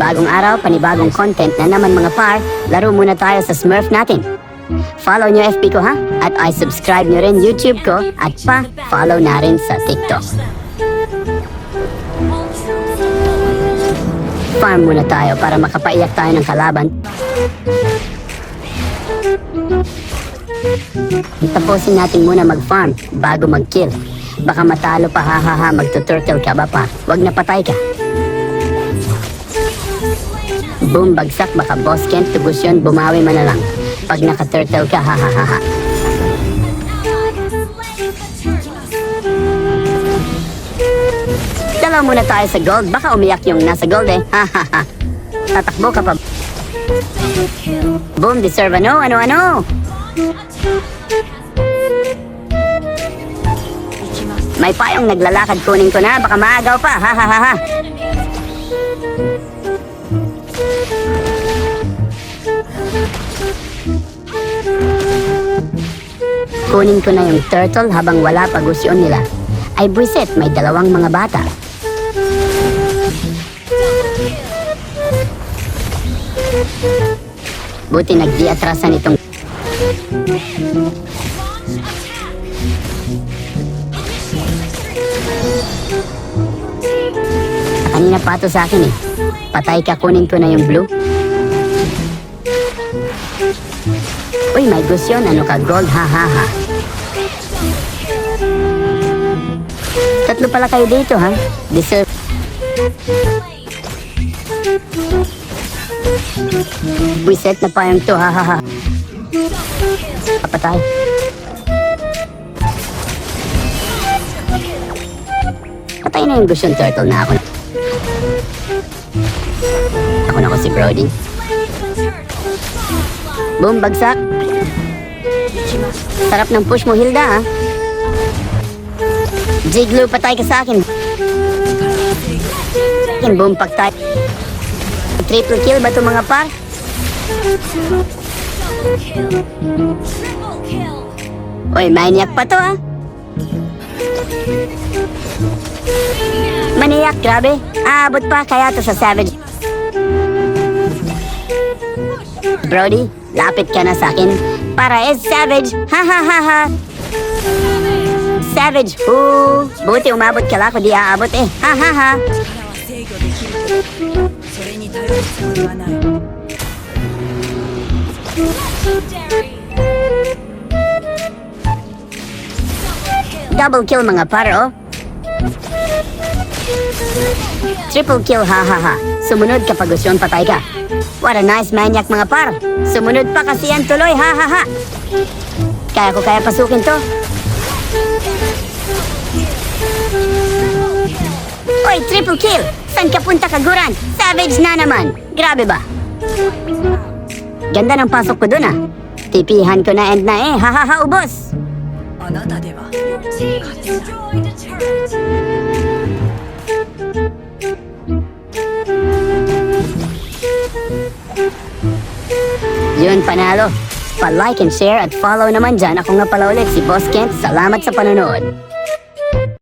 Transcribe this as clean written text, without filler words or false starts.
panibagong araw, panibagong content na naman mga par. Laro muna tayo sa Smurf natin. Follow nyo FB ko ha, at i-subscribe nyo rin YouTube ko, at pa-follow na rin sa TikTok. Farm muna tayo para makapaiyak tayo ng kalaban. Tapusin natin muna mag-farm bago mag-kill. Baka matalo pa, hahaha, magtuturtle ka ba pa? Wag na patay ka. Boom, bagsak, baka boss Kent, tubos yun, bumawi man na lang. Pag naka-turtle ka, hahaha. Dalaw muna tayo sa gold, baka umiyak yung nasa gold eh, hahaha. Tatakbo ka pa. Boom, deserve ano. May payong naglalakad, kunin ko na, baka maagaw pa, hahaha. Kunin ko na yung turtle habang wala pa gusyon nila. Ay buisit, may dalawang mga bata. Buti nagdi-atrasan itong... Kanina pa ito sa akin eh. Patay ka, kunin ko na yung blue. Uy, may gusyon, ano ka, gold, hahaha. Tatlo pala kayo dito ha. Deserve. Buiset na pa yung to, hahaha. Papatay. Patay na yung gusyon turtle na ako. Ako na ko si Brody. Boom, bagsak. Sarap ng push mo, Hilda ha. Jiggler, patay ka sa akin. Boom, pagtay. Triple kill ba ito mga par? Uy, maniac pa to ha. Maniac, grabe. Aabot pa kaya to sa savage. Brody, lapit ka na sa akin. Para is savage. Ha ha ha ha. Savage. Buti umabot ka lang, di aabot eh. Ha ha ha. Double kill mga par oh. Triple kill, ha ha ha. Sumunod kapag gusyon, patay ka. What a nice maniac mga par. Sumunod pa kasi yan tuloy, ha ha ha. Kaya ko kaya pasukin to. Oy, triple kill. Saan ka punta kaguran? Savage na naman. Grabe ba? Ganda ng pasok ko dun ah. Tipihan ko na end na eh, ha ha ha, ubos. Yun, panalo. Pa-like and share at follow naman dyan. Ako nga pala ulit si Boss Kent. Salamat sa panonood.